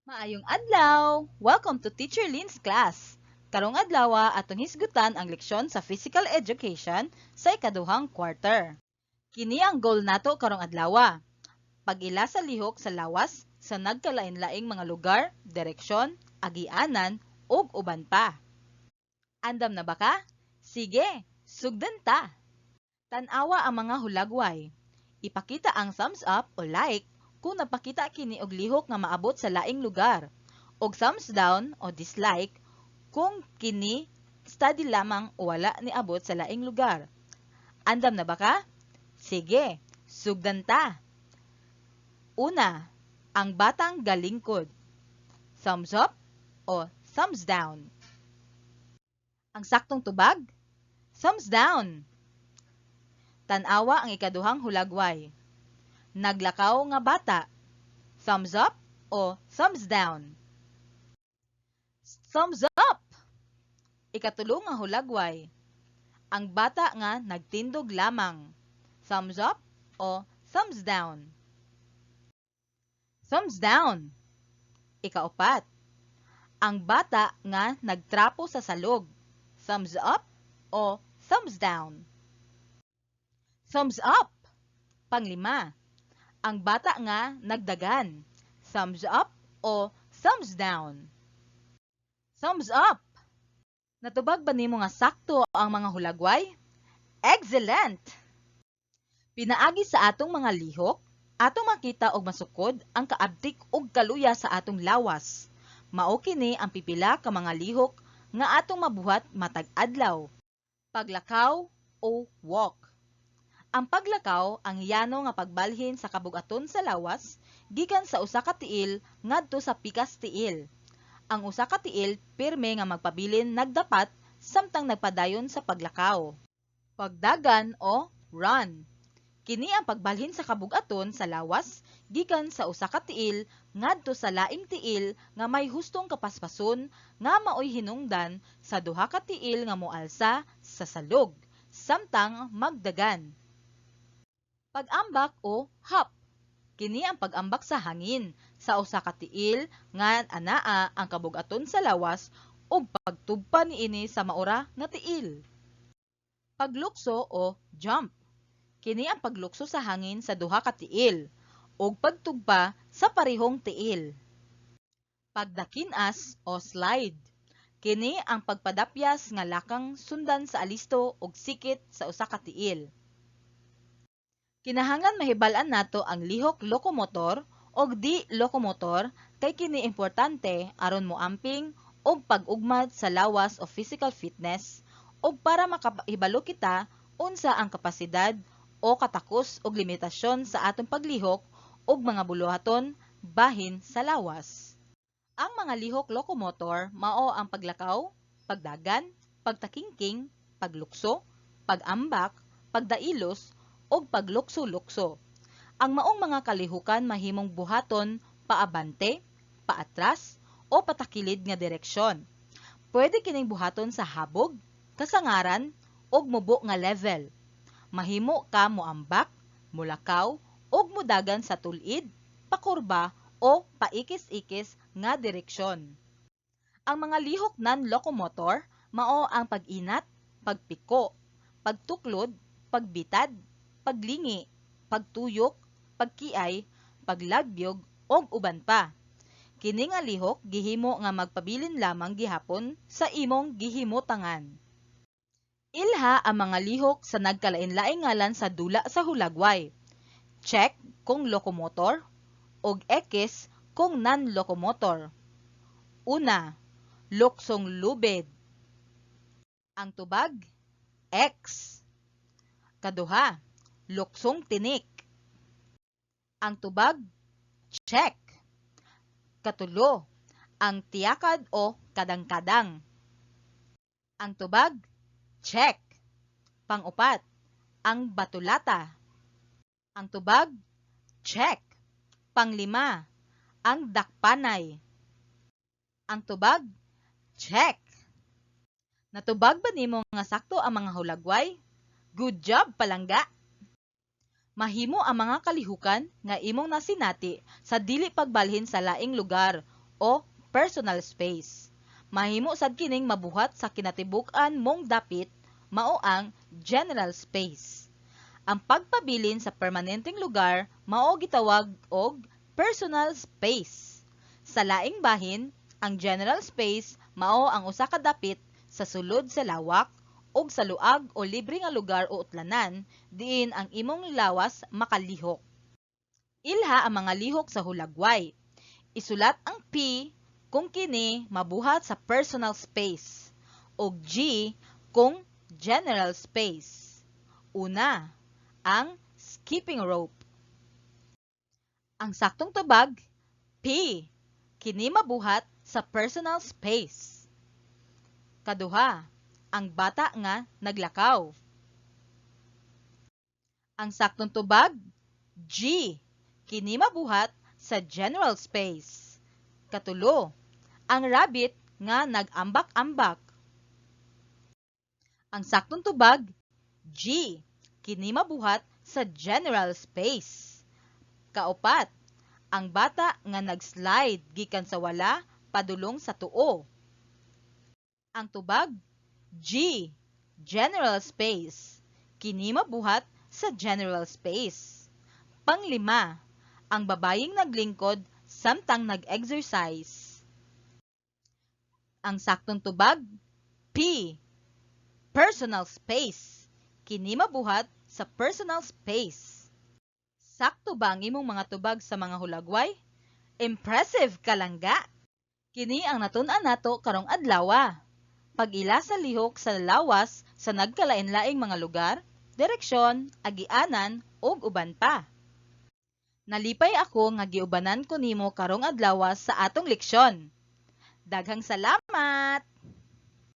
Maayong adlaw! Welcome to Teacher Lynn's class. Karong adlaw atong hisgutan ang leksyon sa Physical Education sa ikaduhang quarter. Kini ang goal nato karong adlaw. Pag-ila sa lihok sa lawas sa nagkalain-laing mga lugar, direksyon, agianan, ug uban pa. Andam na ba ka? Sige, sugdan ta! Tan-awa ang mga hulagway. Ipakita ang thumbs up o like kung napakita kini og lihok nga maabot sa laing lugar, og thumbs down o dislike kung kini study lamang o wala ni abot sa laing lugar. Andam na ba ka? Sige, sugdan ta. Una, ang batang galingkod. Thumbs up o thumbs down. Ang saktong tubag? Thumbs down. Tan-awa ang ikaduhang hulagway. Naglakaw nga bata. Thumbs up o thumbs down? Thumbs up! Ikatulo nga hulagway. Ang bata nga nagtindog lamang. Thumbs up o thumbs down? Thumbs down. Ikaupat. Ang bata nga nagtrapo sa salog. Thumbs up o thumbs down? Thumbs up. Panglima. Ang bata nga nagdagan. Thumbs up o thumbs down? Thumbs up. Natubag ba nimo nga sakto ang mga hulagway? Excellent! Pinaagi sa atong mga lihok, atong makita og masukod ang kaabtik og kaluya sa atong lawas. Mao kini ang pipila ka mga lihok nga atong mabuhat matag adlaw. Paglakaw o walk. Ang paglakaw ang yano nga pagbalhin sa kabugaton sa lawas gikan sa usa ka tiil ngadto sa pikas tiil. Ang usa ka tiil pirme nga magpabilin nagdapat samtang nagpadayon sa paglakaw. Pagdagan o run. Kini ang pagbalhin sa kabugaton sa lawas gikan sa usa ka tiil ngadto sa laing tiil nga may hustong kapaspason nga maoy hinungdan sa duha ka tiil nga moalsa sa salog samtang magdagan. Pag-ambak o hop. Kini ang pag-ambak sa hangin sa usa ka tiil nga anaa ang kabugaton sa lawas ug pagtugpa niini sa maura nga tiil. Paglukso o jump. Kini ang paglukso sa hangin sa duha ka tiil ug pagtugpa sa parehong tiil. Pagdakinas o slide. Kini ang pagpadapyas nga lakang sundan sa alisto ug sikit sa usa ka tiil. Kinahanglan mahibal-an nato ang lihok lokomotor o di lokomotor kay kini importante aron moamping og pag-ugmad sa lawas o physical fitness o para makahibalo kita unsa ang kapasidad o katakos og limitasyon sa atong paglihok og mga buluhaton bahin sa lawas. Ang mga lihok lokomotor mao ang paglakaw, pagdagan, pagtakingking, paglukso, pag-ambak, pagdailos, o paglukso-lukso. Ang maong mga kalihukan mahimong buhaton paabante, paatras, o patakilid nga direksyon. Pwede kining buhaton sa habog, kasangaran, o mubo nga level. Mahimo ka moambak, mulakaw, o mudagan sa tulid, pakurba, o paikis-ikis nga direksyon. Ang mga lihok non-locomotor mao ang pag-inat, pagpiko, pagtuklod, pagbitad, paglingi, pagtuyok, pagkiay, paglagyog, og uban pa. Kini nga lihok gihimo nga magpabilin lamang gihapon sa imong gihimutangan. Ilha ang mga lihok sa nagkalain-laing ngalan sa dula sa hulagway. Check kung lokomotor og X kung non-locomotor. Una, luksong lubid. Ang tubag, X. Kaduha, luksong tinik. Ang tubag, check. Katulo, ang tiyakad o kadang-kadang. Ang tubag, check. Pangupat, ang batulata. Ang tubag, check. Panglima, ang dakpanay. Ang tubag, check. Natubag ba nimo nga sakto ang mga hulagway? Good job, palangga! Mahimo ang mga kalihukan nga imong nasinati sa dili pagbalhin sa laing lugar o personal space. Mahimo sad kining mabuhat sa kinatibuk-an mong dapit mao ang general space. Ang pagpabilin sa permanenteng lugar mao gitawag og personal space. Sa laing bahin, ang general space mao ang usa ka dapit sa sulod sa lawak ug sa luag o libre nga lugar o utlanan diin ang imong lawas makalihok. Ilha ang mga lihok sa hulagway. Isulat ang P kung kini mabuhat sa personal space ug G kung general space. Una, ang skipping rope. Ang saktong tubag, P. Kini mabuhat sa personal space. Kaduha, ang bata nga naglakaw. Ang saktong tubag, G. Kini mabuhat sa general space. Katulo, ang rabbit nga nag-ambak-ambak. Ang saktong tubag, G. Kini mabuhat sa general space. Kaupat, ang bata nga nag-slide gikan sa wala padulong sa tuo. Ang tubag, G. General space. Kini mabuhat sa general space. Panglima, ang babayeng naglingkod samtang nag-exercise. Ang saktong tubag, P. Personal space. Kini mabuhat sa personal space. Sakto ba ang imong mga tubag sa mga hulagway? Impressive kalangga! Kini ang natun-an nato karong adlaw. Pag-ila sa lihok sa lawas sa nagkalain-laing mga lugar, direksyon, agianan, ug uban pa. Nalipay ako nga giubanan ko nimo karong adlaw sa atong leksyon. Daghang salamat!